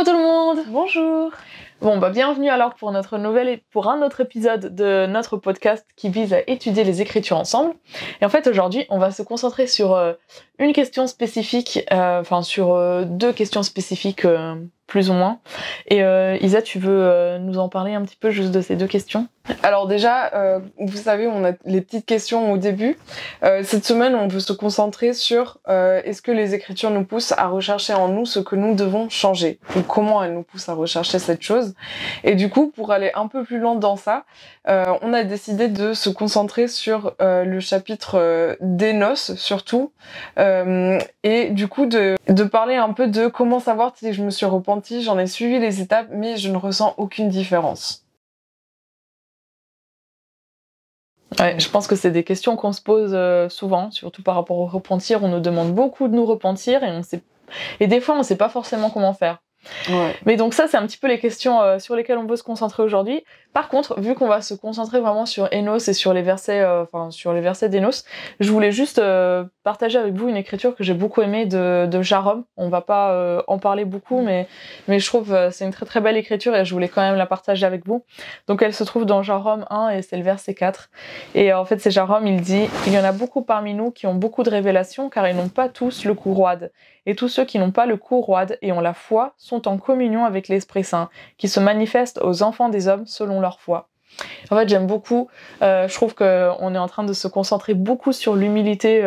Coucou tout le monde! Bonjour! Bon, bienvenue alors pour un autre épisode de notre podcast qui vise à étudier les Écritures ensemble. Et en fait, aujourd'hui, on va se concentrer sur une question spécifique, sur deux questions spécifiques, plus ou moins. Et Isa, tu veux nous en parler un petit peu juste de ces deux questions? Alors déjà, vous savez, on a les petites questions au début. Cette semaine, on veut se concentrer sur est-ce que les Écritures nous poussent à rechercher en nous ce que nous devons changer, ou comment elles nous poussent à rechercher cette chose. Et du coup, pour aller un peu plus loin dans ça, on a décidé de se concentrer sur le chapitre d'Énos surtout, et du coup de parler un peu de comment savoir si je me suis repentie. J'en ai suivi les étapes, mais je ne ressens aucune différence. Ouais, je pense que c'est des questions qu'on se pose souvent, surtout par rapport au repentir. On nous demande beaucoup de nous repentir et des fois on sait pas forcément comment faire. Ouais. Mais donc ça, c'est un petit peu les questions sur lesquelles on veut se concentrer aujourd'hui. Par contre, vu qu'on va se concentrer vraiment sur Énos et sur les versets d'Énos, je voulais juste partager avec vous une écriture que j'ai beaucoup aimée de Jarom. On va pas en parler beaucoup, mais je trouve c'est une très très belle écriture et je voulais quand même la partager avec vous. Donc elle se trouve dans Jarom 1 et c'est le verset 4. Et en fait, c'est Jarom, il dit « Il y en a beaucoup parmi nous qui ont beaucoup de révélations car ils n'ont pas tous le cou roide. Et tous ceux qui n'ont pas le cou roide et ont la foi sont en communion avec l'Esprit Saint, qui se manifeste aux enfants des hommes selon leur foi. » En fait, j'aime beaucoup. Je trouve qu'on est en train de se concentrer beaucoup sur l'humilité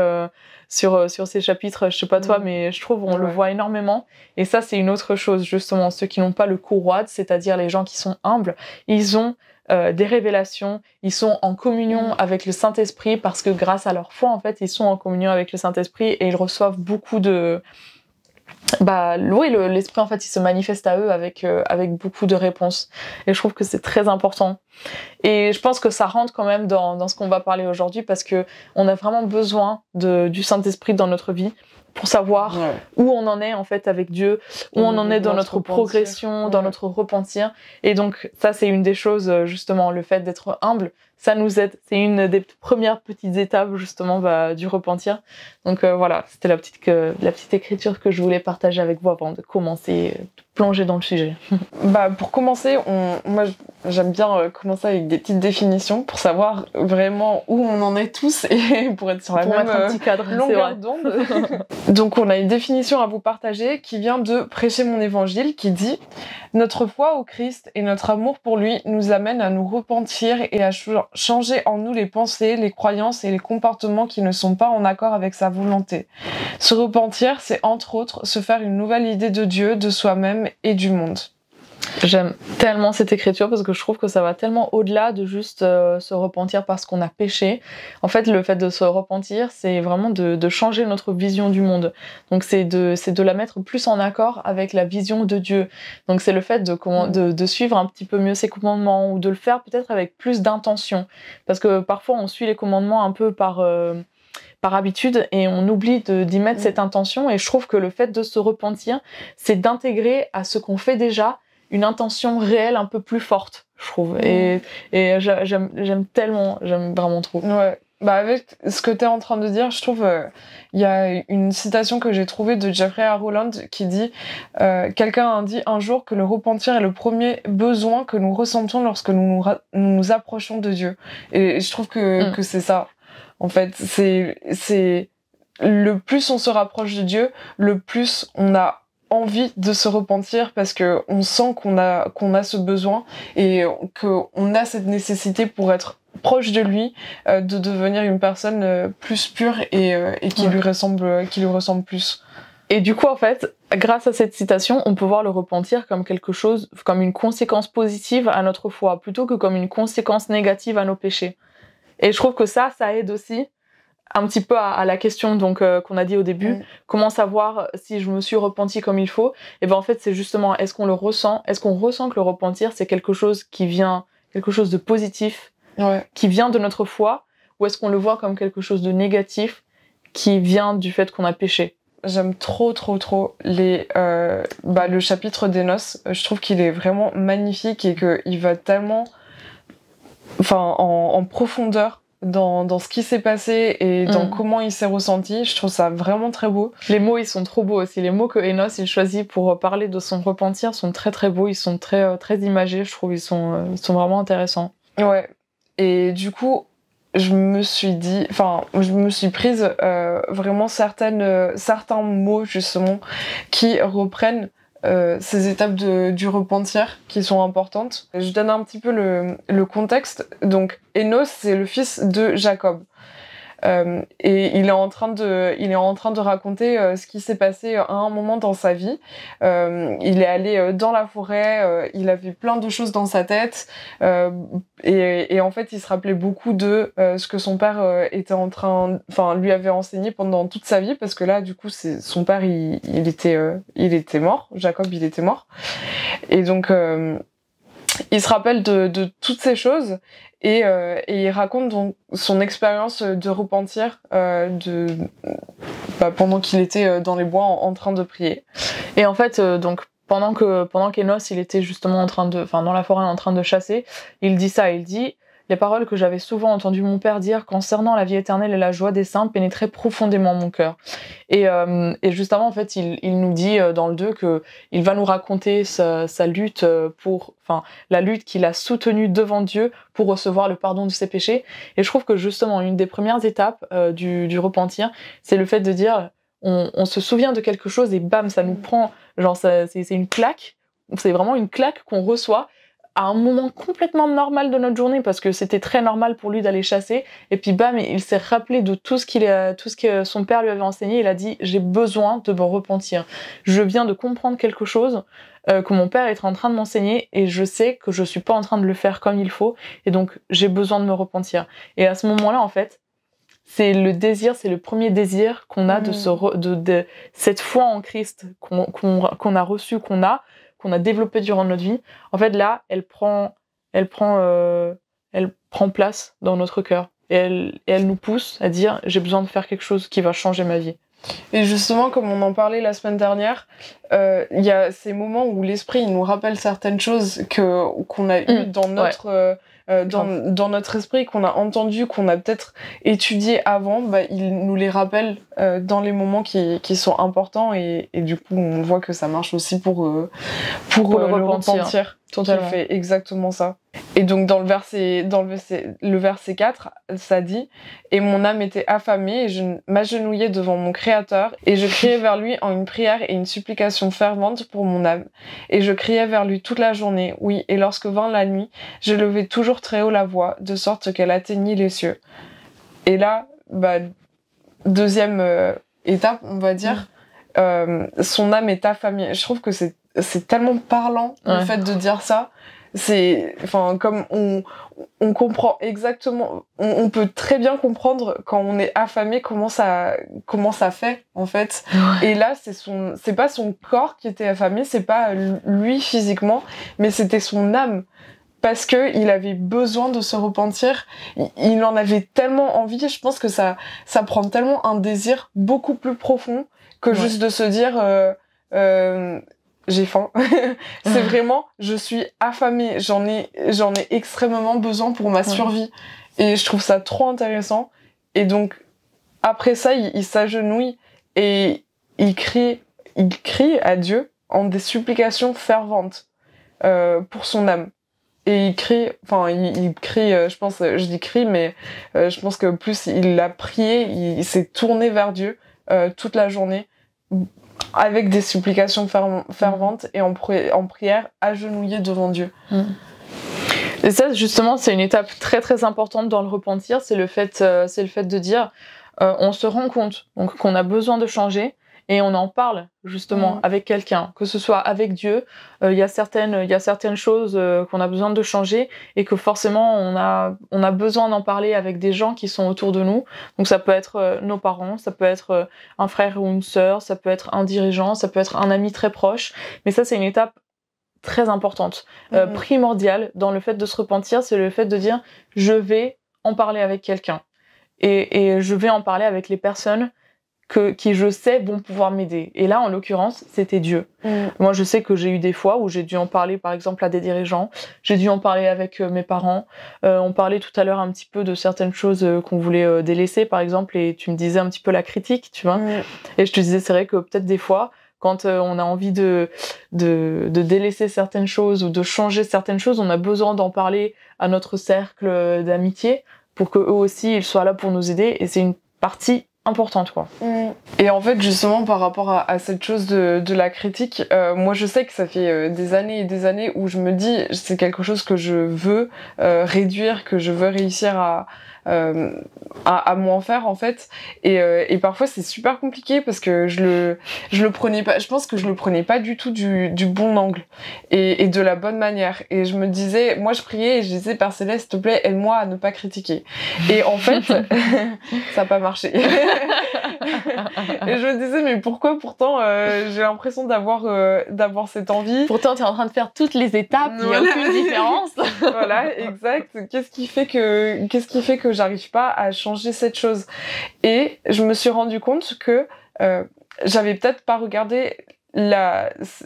sur ces chapitres. Je sais pas toi, mais je trouve on le voit énormément. Et ça, c'est une autre chose, justement. Ceux qui n'ont pas le cou roide, c'est-à-dire les gens qui sont humbles, ils ont des révélations, ils sont en communion avec le Saint-Esprit parce que grâce à leur foi, en fait, ils sont en communion avec le Saint-Esprit et ils reçoivent beaucoup de... l'Esprit, en fait, il se manifeste à eux avec beaucoup de réponses. Et je trouve que c'est très important. Et je pense que ça rentre quand même dans ce qu'on va parler aujourd'hui parce que on a vraiment besoin du Saint-Esprit dans notre vie pour savoir où on en est en fait avec Dieu, où on en est dans notre progression, dans notre repentir. Et donc ça, c'est une des choses, justement, le fait d'être humble, ça nous aide. C'est une des premières petites étapes justement du repentir. Donc voilà, c'était la petite écriture que je voulais partager avec vous avant de commencer, de plonger dans le sujet. Pour commencer, moi j'aime bien commencer avec des petites définitions pour savoir vraiment où on en est tous et pour être sur la même un petit cadre, longueur d'onde. Donc on a une définition à vous partager qui vient de Prêcher mon évangile qui dit « Notre foi au Christ et notre amour pour lui nous amènent à nous repentir et à changer en nous les pensées, les croyances et les comportements qui ne sont pas en accord avec sa volonté. Se repentir, c'est entre autres se faire une nouvelle idée de Dieu, de soi-même et du monde. » J'aime tellement cette écriture parce que je trouve que ça va tellement au-delà de juste se repentir parce qu'on a péché. En fait, le fait de se repentir, c'est vraiment de changer notre vision du monde. Donc c'est de la mettre plus en accord avec la vision de Dieu. Donc c'est le fait de suivre un petit peu mieux ses commandements ou de le faire peut-être avec plus d'intention. Parce que parfois on suit les commandements un peu par habitude et on oublie d'y mettre cette intention. Et je trouve que le fait de se repentir, c'est d'intégrer à ce qu'on fait déjà une intention réelle un peu plus forte, je trouve. Et j'aime tellement, j'aime vraiment trop. Ouais. Avec ce que tu es en train de dire, je trouve il y a une citation que j'ai trouvée de Jeffrey R. Holland qui dit quelqu'un a dit un jour que le repentir est le premier besoin que nous ressentons lorsque nous approchons de Dieu. Et je trouve que c'est ça. En fait, c'est le plus on se rapproche de Dieu, le plus on a envie de se repentir parce que on sent qu'on a ce besoin et qu'on a cette nécessité pour être proche de lui, de devenir une personne plus pure et qui lui ressemble plus. Et du coup, en fait, grâce à cette citation, on peut voir le repentir comme quelque chose, comme une conséquence positive à notre foi, plutôt que comme une conséquence négative à nos péchés. Et je trouve que ça aide aussi un petit peu à la question donc qu'on a dit au début, comment savoir si je me suis repentie comme il faut. Et en fait, c'est justement, est-ce qu'on ressent que le repentir, c'est quelque chose de positif, qui vient de notre foi, ou est-ce qu'on le voit comme quelque chose de négatif qui vient du fait qu'on a péché. J'aime trop le chapitre d'Énos. Je trouve qu'il est vraiment magnifique et qu'il va tellement en profondeur dans ce qui s'est passé et dans comment il s'est ressenti. Je trouve ça vraiment très beau. Les mots, ils sont trop beaux aussi. Les mots que Enos il choisit pour parler de son repentir sont très très beaux. Ils sont très très imagés, je trouve. Ils sont vraiment intéressants. Ouais. Et du coup, je me suis prise vraiment certains mots justement qui reprennent ces étapes du repentir qui sont importantes. Je donne un petit peu le contexte. Donc, Enos, c'est le fils de Jacob. Et il est en train de raconter ce qui s'est passé à un moment dans sa vie. Il est allé dans la forêt, il avait plein de choses dans sa tête, et en fait il se rappelait beaucoup de ce que son père lui avait enseigné pendant toute sa vie, parce que là du coup son père il était mort, Jacob il était mort, et donc il se rappelle de toutes ces choses. Et il raconte donc son expérience de repentir pendant qu'il était dans les bois en train de prier. Et en fait, donc pendant qu'Enos il était justement dans la forêt en train de chasser, il dit ça, il dit: les paroles que j'avais souvent entendu mon père dire concernant la vie éternelle et la joie des saints pénétraient profondément mon cœur. Et justement, en fait, il nous dit dans le 2 qu'il va nous raconter sa lutte la lutte qu'il a soutenue devant Dieu pour recevoir le pardon de ses péchés. Et je trouve que justement, une des premières étapes du repentir, c'est le fait de dire, on se souvient de quelque chose et bam, ça nous prend, c'est une claque, c'est vraiment une claque qu'on reçoit à un moment complètement normal de notre journée, parce que c'était très normal pour lui d'aller chasser, et puis bam, il s'est rappelé de tout ce que son père lui avait enseigné. Il a dit: j'ai besoin de me repentir, je viens de comprendre quelque chose que mon père est en train de m'enseigner, et je sais que je suis pas en train de le faire comme il faut, et donc j'ai besoin de me repentir. Et à ce moment-là, en fait, c'est le premier désir qu'on a de cette foi en Christ qu'on a reçue, qu'on a développée durant notre vie. En fait, là, elle prend place dans notre cœur. Et elle nous pousse à dire: j'ai besoin de faire quelque chose qui va changer ma vie. Et justement, comme on en parlait la semaine dernière, il y a ces moments où l'esprit il nous rappelle certaines choses qu'on a eues dans notre... dans notre esprit, qu'on a entendu, qu'on a peut-être étudié avant, il nous les rappelle dans les moments qui sont importants, et du coup on voit que ça marche aussi pour le repentir. Totalement. Qui fait exactement ça. Et donc dans le verset 4, ça dit: et mon âme était affamée, et je m'agenouillais devant mon Créateur, et je criais vers lui en une prière et une supplication fervente pour mon âme. Et je criais vers lui toute la journée, oui, et lorsque vint la nuit, je levais toujours très haut la voix, de sorte qu'elle atteignit les cieux. Et là, deuxième étape, on va dire, son âme est affamée. Je trouve que c'est tellement parlant, le fait de dire ça. Comme on comprend exactement, on peut très bien comprendre quand on est affamé comment ça fait, en fait. Et là, c'est pas son corps qui était affamé, c'est pas lui physiquement, mais c'était son âme. Parce que il avait besoin de se repentir, il en avait tellement envie. Je pense que ça prend tellement un désir beaucoup plus profond que juste de se dire j'ai faim. C'est vraiment, je suis affamée, j'en ai extrêmement besoin pour ma survie. Et je trouve ça trop intéressant. Et donc après ça, il s'agenouille et il crie à Dieu en des supplications ferventes pour son âme. Et il crie, je pense, je dis crie, mais je pense que plus il a prié, il s'est tourné vers Dieu toute la journée, avec des supplications ferventes et en prière, agenouillé devant Dieu. Et ça, justement, c'est une étape très très importante dans le repentir, c'est le fait de dire, on se rend compte donc, qu'on a besoin de changer, et on en parle justement avec quelqu'un, que ce soit avec Dieu. Il y a certaines choses qu'on a besoin de changer, et que forcément on a besoin d'en parler avec des gens qui sont autour de nous. Donc ça peut être nos parents, ça peut être un frère ou une sœur, ça peut être un dirigeant, ça peut être un ami très proche. Mais ça, c'est une étape très importante, primordiale dans le fait de se repentir, c'est le fait de dire: je vais en parler avec quelqu'un, et je vais en parler avec les personnes qui je sais vont pouvoir m'aider. Et là, en l'occurrence, c'était Dieu. Moi, je sais que j'ai eu des fois où j'ai dû en parler, par exemple, à des dirigeants. J'ai dû en parler avec mes parents. On parlait tout à l'heure un petit peu de certaines choses qu'on voulait délaisser, par exemple, et tu me disais un petit peu la critique, tu vois. Et je te disais, c'est vrai que peut-être des fois, quand on a envie de délaisser certaines choses ou de changer certaines choses, on a besoin d'en parler à notre cercle d'amitié pour que eux aussi, ils soient là pour nous aider. Et c'est une partie importante, quoi. Et en fait, justement, par rapport à cette chose de la critique, moi, je sais que ça fait des années et des années où je me dis, c'est quelque chose que je veux réduire, que je veux réussir à moins faire, en fait. Et parfois, c'est super compliqué parce que je le prenais pas, je pense que je le prenais pas du tout du bon angle et de la bonne manière. Et je me disais, moi, je priais et je disais, Père Céleste, s'il te plaît, aide-moi à ne pas critiquer. Et en fait, ça n'a pas marché. Et je me disais, mais pourquoi pourtant j'ai l'impression d'avoir cette envie. Pourtant, tu es en train de faire toutes les étapes, il n'y a aucune différence. Voilà, exact. Qu'est-ce qui fait que j'arrive pas à changer cette chose? Et je me suis rendu compte que j'avais peut-être pas regardé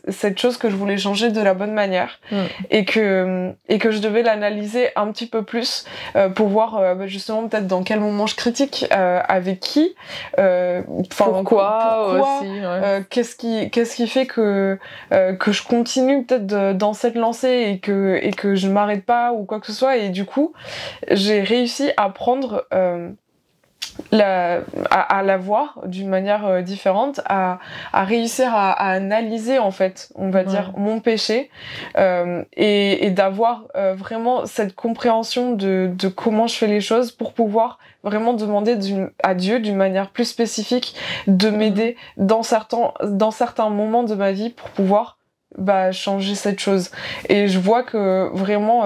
cette chose que je voulais changer de la bonne manière et que je devais l'analyser un petit peu plus pour voir justement peut-être dans quel moment je critique, avec qui, pourquoi aussi, ouais. qu'est-ce qui fait que je continue peut-être dans cette lancée et que je m'arrête pas ou quoi que ce soit. Et du coup j'ai réussi à prendre à la voir d'une manière différente, à réussir à analyser, en fait, on va dire, mon péché, et d'avoir vraiment cette compréhension de comment je fais les choses pour pouvoir vraiment demander à Dieu d'une manière plus spécifique de m'aider dans certains moments de ma vie pour pouvoir changer cette chose. Et je vois que vraiment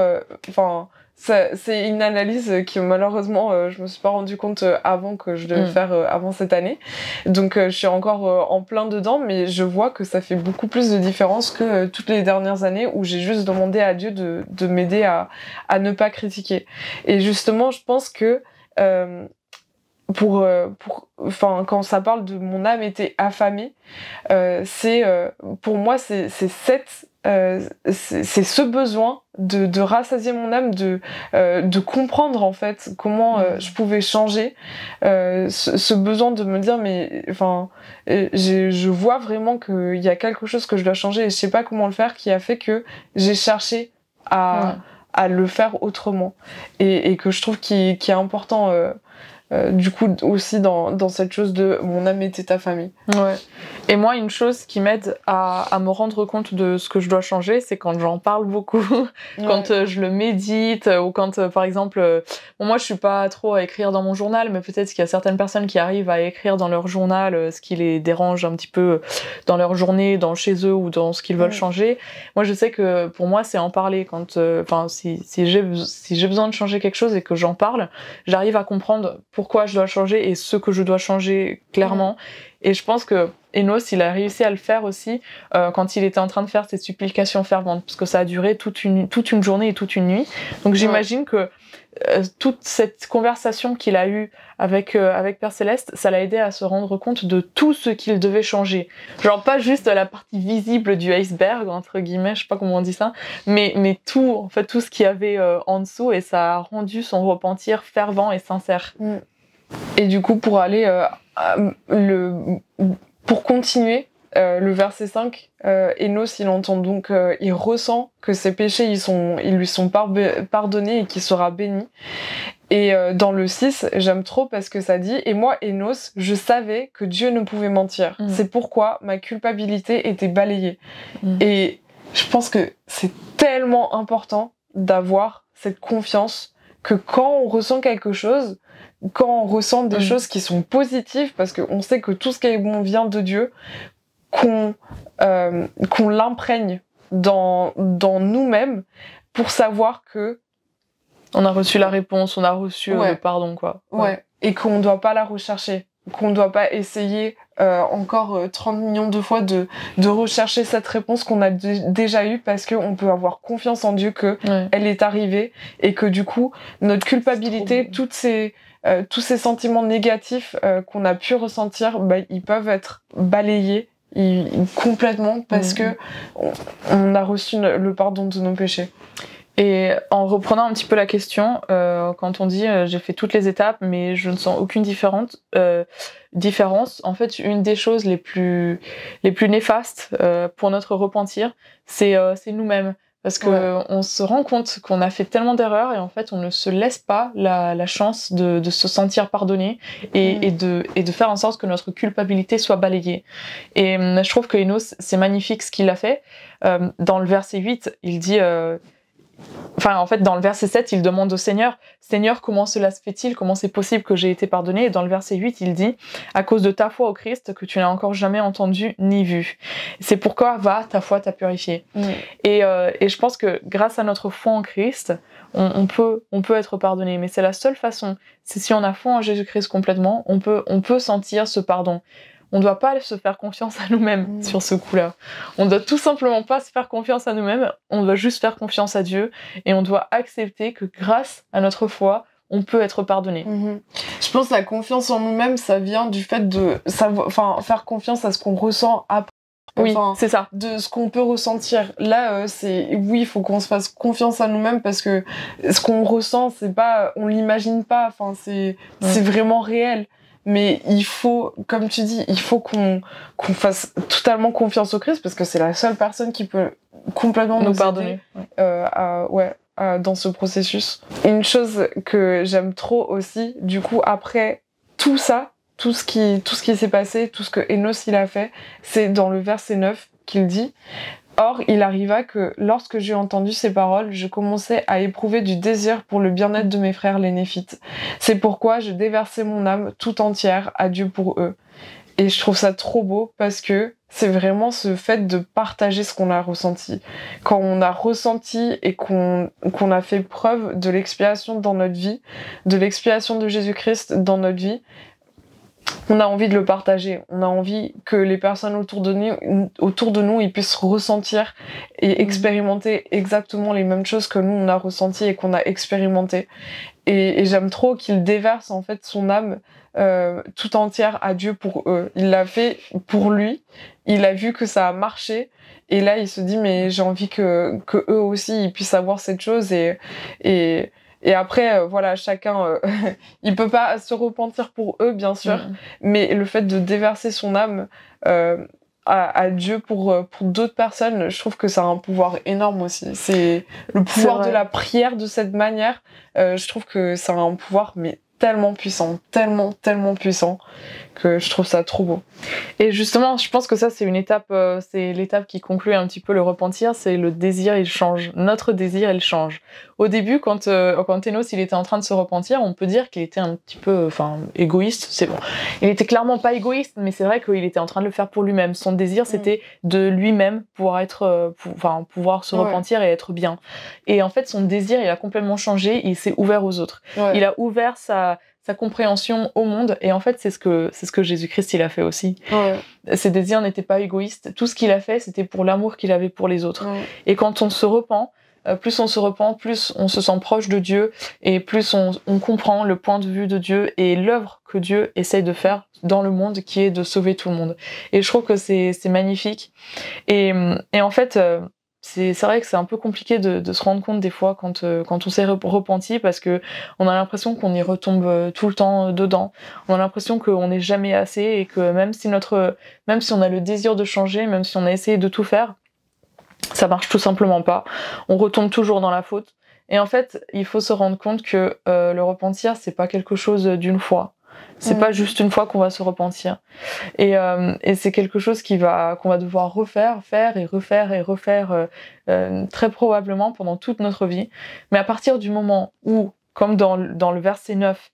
c'est une analyse que malheureusement je me suis pas rendu compte avant que je devais faire avant cette année. Donc je suis encore en plein dedans, mais je vois que ça fait beaucoup plus de différence que toutes les dernières années où j'ai juste demandé à Dieu de m'aider à ne pas critiquer. Et justement, je pense que quand ça parle de mon âme était affamée, pour moi c'est ce besoin de rassasier mon âme, de comprendre en fait comment je pouvais changer, ce besoin de me dire je vois vraiment qu'il y a quelque chose que je dois changer et je sais pas comment le faire, qui a fait que j'ai cherché à le faire autrement et que je trouve qui est important du coup aussi dans cette chose de mon âme était ta famille. Ouais. Et moi, une chose qui m'aide à me rendre compte de ce que je dois changer, c'est quand j'en parle beaucoup, quand je le médite, ou quand, par exemple, moi je suis pas trop à écrire dans mon journal, mais peut-être qu'il y a certaines personnes qui arrivent à écrire dans leur journal ce qui les dérange un petit peu dans leur journée, dans chez eux ou dans ce qu'ils veulent changer. Moi, je sais que pour moi, c'est en parler. Quand, si j'ai besoin de changer quelque chose et que j'en parle, j'arrive à comprendre pourquoi je dois changer et ce que je dois changer clairement. Et je pense que Enos, il a réussi à le faire aussi quand il était en train de faire ses supplications ferventes, parce que ça a duré toute une journée et toute une nuit. Donc j'imagine que toute cette conversation qu'il a eue avec Père Céleste, ça l'a aidé à se rendre compte de tout ce qu'il devait changer. Genre pas juste la partie visible du iceberg, entre guillemets, je sais pas comment on dit ça, mais tout, en fait, tout ce qu'il y avait en dessous, et ça a rendu son repentir fervent et sincère. Et du coup, pour aller pour continuer, le verset 5, Enos, il entend donc, il ressent que ses péchés, ils lui sont pardonnés et qu'il sera béni. Et dans le 6, j'aime trop parce que ça dit « Et moi, Enos, je savais que Dieu ne pouvait mentir. C'est pourquoi ma culpabilité était balayée. » Et je pense que c'est tellement important d'avoir cette confiance que quand on ressent quelque chose, quand on ressent des choses qui sont positives, parce qu'on sait que tout ce qui est bon vient de Dieu, qu'on l'imprègne dans nous-mêmes pour savoir que on a reçu la réponse, on a reçu le pardon, quoi. Et qu'on ne doit pas la rechercher, qu'on ne doit pas essayer encore 30 millions de fois de rechercher cette réponse qu'on a déjà eue, parce qu'on peut avoir confiance en Dieu que elle est arrivée et que du coup notre culpabilité, toutes ces tous ces sentiments négatifs qu'on a pu ressentir, ils peuvent être balayés complètement parce que on a reçu le pardon de nos péchés. Et en reprenant un petit peu la question, quand on dit j'ai fait toutes les étapes mais je ne sens aucune différence, en fait une des choses les plus néfastes pour notre repentir, c'est nous-mêmes. Parce que on se rend compte qu'on a fait tellement d'erreurs et en fait on ne se laisse pas la chance de se sentir pardonné et de faire en sorte que notre culpabilité soit balayée. Et je trouve que Enos, c'est magnifique ce qu'il a fait. Dans le verset 8, il dit... en fait, dans le verset 7, il demande au Seigneur, « Seigneur, comment cela se fait-il? Comment c'est possible que j'ai été pardonné ?» Et dans le verset 8, il dit, « À cause de ta foi au Christ, que tu n'as encore jamais entendu ni vu. C'est pourquoi, va, ta foi t'a purifié. » Et je pense que grâce à notre foi en Christ, on peut être pardonné. Mais c'est la seule façon. C'est si on a foi en Jésus-Christ complètement, on peut sentir ce pardon. On ne doit pas se faire confiance à nous-mêmes sur ce coup-là. On ne doit tout simplement pas se faire confiance à nous-mêmes, on doit juste faire confiance à Dieu et on doit accepter que grâce à notre foi, on peut être pardonné. Je pense que la confiance en nous-mêmes, ça vient du fait de faire confiance à ce qu'on ressent après. Oui, c'est ça. De ce qu'on peut ressentir. Là, il faut qu'on se fasse confiance à nous-mêmes parce que ce qu'on ressent, c'est pas, on l'imagine pas. C'est vraiment réel. Mais il faut, comme tu dis, il faut qu'on fasse totalement confiance au Christ parce que c'est la seule personne qui peut complètement nous pardonner dans ce processus. Une chose que j'aime trop aussi, du coup, après tout ça, tout ce qui s'est passé, tout ce que Enos il a fait, c'est dans le verset 9 qu'il dit: Or, il arriva que, lorsque j'ai entendu ces paroles, je commençais à éprouver du désir pour le bien-être de mes frères les Néphites. C'est pourquoi je déversais mon âme tout entière à Dieu pour eux. Et je trouve ça trop beau parce que c'est vraiment ce fait de partager ce qu'on a ressenti. Quand on a ressenti et qu'on a fait preuve de l'expiation dans notre vie, de l'expiation de Jésus-Christ dans notre vie, on a envie de le partager, on a envie que les personnes autour de nous ils puissent ressentir et expérimenter exactement les mêmes choses que nous on a ressenti et qu'on a expérimenté. Et j'aime trop qu'il déverse en fait son âme tout entière à Dieu pour eux. Il l'a fait pour lui, il a vu que ça a marché et là il se dit mais j'ai envie que eux aussi ils puissent avoir cette chose et après, chacun, il peut pas se repentir pour eux, bien sûr, mais le fait de déverser son âme à Dieu pour d'autres personnes, je trouve que ça a un pouvoir énorme aussi. C'est le pouvoir de la prière de cette manière. Je trouve que ça a un pouvoir, mais tellement puissant, tellement puissant, que je trouve ça trop beau. Et justement, je pense que ça, c'est une étape, c'est l'étape qui conclut un petit peu le repentir, c'est le désir, il change. Notre désir, il change. Au début, quand Enos, il était en train de se repentir, on peut dire qu'il était un petit peu, égoïste, c'est bon. Il était clairement pas égoïste, mais c'est vrai qu'il était en train de le faire pour lui-même. Son désir, c'était de lui-même pouvoir se repentir et être bien. Et en fait, son désir, il a complètement changé, il s'est ouvert aux autres. Il a ouvert sa compréhension au monde, et en fait c'est ce que Jésus-Christ il a fait aussi. Ses désirs n'étaient pas égoïstes, tout ce qu'il a fait c'était pour l'amour qu'il avait pour les autres. Et quand on se repent, plus on se repent, plus on se sent proche de Dieu et plus on comprend le point de vue de Dieu et l'œuvre que Dieu essaye de faire dans le monde, qui est de sauver tout le monde. Et je trouve que c'est magnifique. Et en fait c'est vrai que c'est un peu compliqué de se rendre compte des fois quand on s'est repenti, parce que on a l'impression qu'on y retombe tout le temps dedans. On a l'impression qu'on n'est jamais assez et que même si on a le désir de changer, même si on a essayé de tout faire, ça marche tout simplement pas. On retombe toujours dans la faute. Et en fait, il faut se rendre compte que le repentir, c'est pas quelque chose d'une fois. C'est pas juste une fois qu'on va se repentir. Et c'est quelque chose qu'on va devoir faire et refaire très probablement pendant toute notre vie. Mais à partir du moment où, comme dans le verset 9,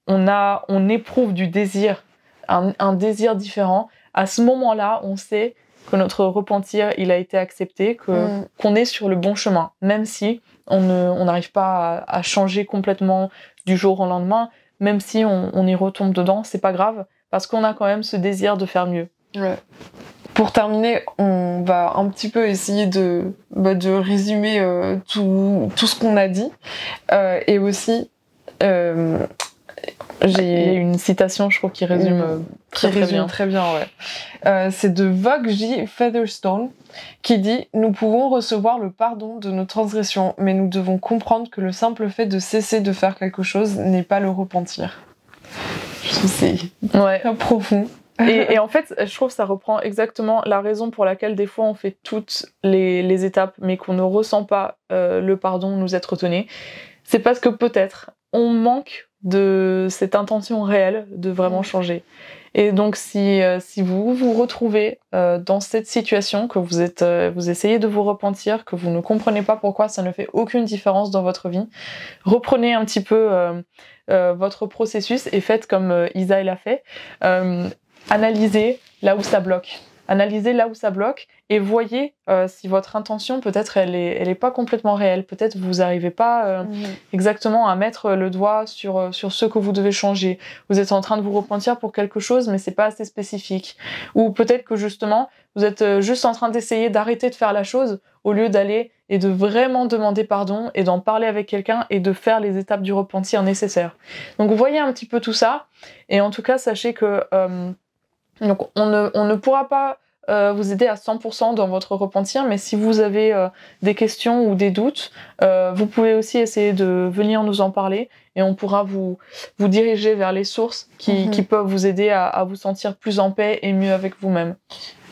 on éprouve du désir, un désir différent, à ce moment-là, on sait que notre repentir, il a été accepté, qu'on est sur le bon chemin, même si on n'arrive pas à changer complètement du jour au lendemain. Même si on y retombe dedans, c'est pas grave, parce qu'on a quand même ce désir de faire mieux. Pour terminer, on va un petit peu essayer de résumer tout ce qu'on a dit, et aussi Il y a une citation, je trouve, qui résume très bien. Ouais. C'est de Vogue J. Featherstone qui dit « Nous pouvons recevoir le pardon de nos transgressions, mais nous devons comprendre que le simple fait de cesser de faire quelque chose n'est pas le repentir. » Je trouve que c'est très profond. Et en fait, je trouve que ça reprend exactement la raison pour laquelle des fois on fait toutes les étapes, mais qu'on ne ressent pas le pardon nous être donné. C'est parce que peut-être on manque de cette intention réelle de vraiment changer. Et donc si vous vous retrouvez dans cette situation, que vous essayez de vous repentir, que vous ne comprenez pas pourquoi ça ne fait aucune différence dans votre vie, reprenez un petit peu votre processus et faites comme Isa l'a fait. Analysez là où ça bloque. Analysez là où ça bloque et voyez si votre intention, peut-être, elle est pas complètement réelle. Peut-être vous n'arrivez pas exactement à mettre le doigt sur ce que vous devez changer. Vous êtes en train de vous repentir pour quelque chose, mais c'est pas assez spécifique. Ou peut-être que justement, vous êtes juste en train d'essayer d'arrêter de faire la chose au lieu d'aller et de vraiment demander pardon et d'en parler avec quelqu'un et de faire les étapes du repentir nécessaires. Donc vous voyez un petit peu tout ça. Et en tout cas, sachez que donc on ne pourra pas vous aider à 100% dans votre repentir, mais si vous avez des questions ou des doutes, vous pouvez aussi essayer de venir nous en parler et on pourra vous diriger vers les sources qui peuvent vous aider à vous sentir plus en paix et mieux avec vous-même.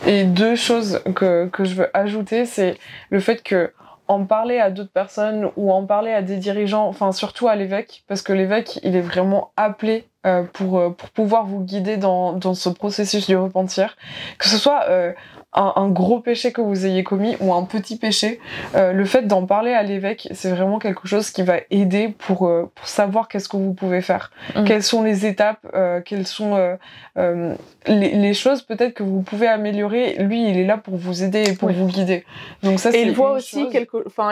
Et deux choses que je veux ajouter, c'est le fait que en parler à d'autres personnes ou en parler à des dirigeants, enfin surtout à l'évêque, parce que l'évêque, il est vraiment appelé pour pouvoir vous guider dans ce processus du repentir. Que ce soit un gros péché que vous ayez commis ou un petit péché, le fait d'en parler à l'évêque, c'est vraiment quelque chose qui va aider pour savoir qu'est-ce que vous pouvez faire. Quelles sont les étapes, quelles sont les choses peut-être que vous pouvez améliorer. Lui, il est là pour vous aider et pour vous guider. Donc ça, et il voit aussi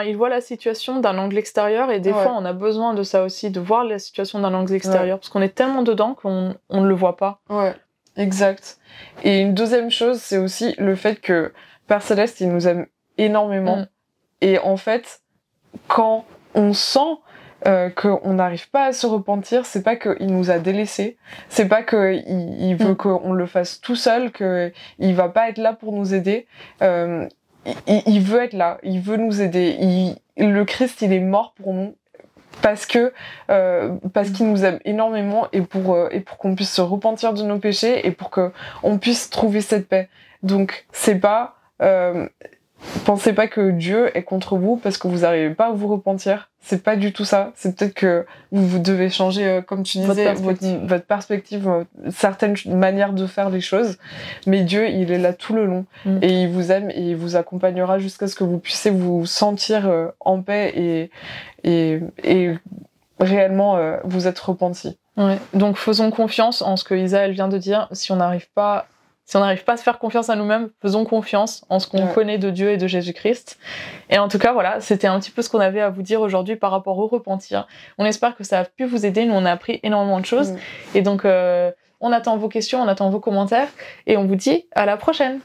il voit la situation d'un angle extérieur et des fois on a besoin de ça aussi, de voir la situation d'un angle extérieur parce qu'on est tellement dedans qu'on ne le voit pas. Ouais, exact. Et une deuxième chose, c'est aussi le fait que Père Céleste, il nous aime énormément. Et en fait, quand on sent qu'on n'arrive pas à se repentir, c'est pas qu'il nous a délaissés, c'est pas qu'il veut qu'on le fasse tout seul, qu'il va pas être là pour nous aider. Il veut être là, il veut nous aider. Le Christ, il est mort pour nous parce qu'il nous aime énormément et pour qu'on puisse se repentir de nos péchés et pour qu'on puisse trouver cette paix. Donc c'est pas pensez pas que Dieu est contre vous parce que vous n'arrivez pas à vous repentir. C'est pas du tout ça. C'est peut-être que vous devez changer, comme tu disais, votre perspective, certaines manières de faire les choses. Mais Dieu, il est là tout le long. Et il vous aime et il vous accompagnera jusqu'à ce que vous puissiez vous sentir en paix et réellement vous être repenti. Ouais. Donc faisons confiance en ce que Isa vient de dire. Si on n'arrive pas à se faire confiance à nous-mêmes, faisons confiance en ce qu'on connaît de Dieu et de Jésus-Christ. Et en tout cas, voilà, c'était un petit peu ce qu'on avait à vous dire aujourd'hui par rapport au repentir. On espère que ça a pu vous aider. Nous, on a appris énormément de choses. Et donc, on attend vos questions, on attend vos commentaires. Et on vous dit à la prochaine.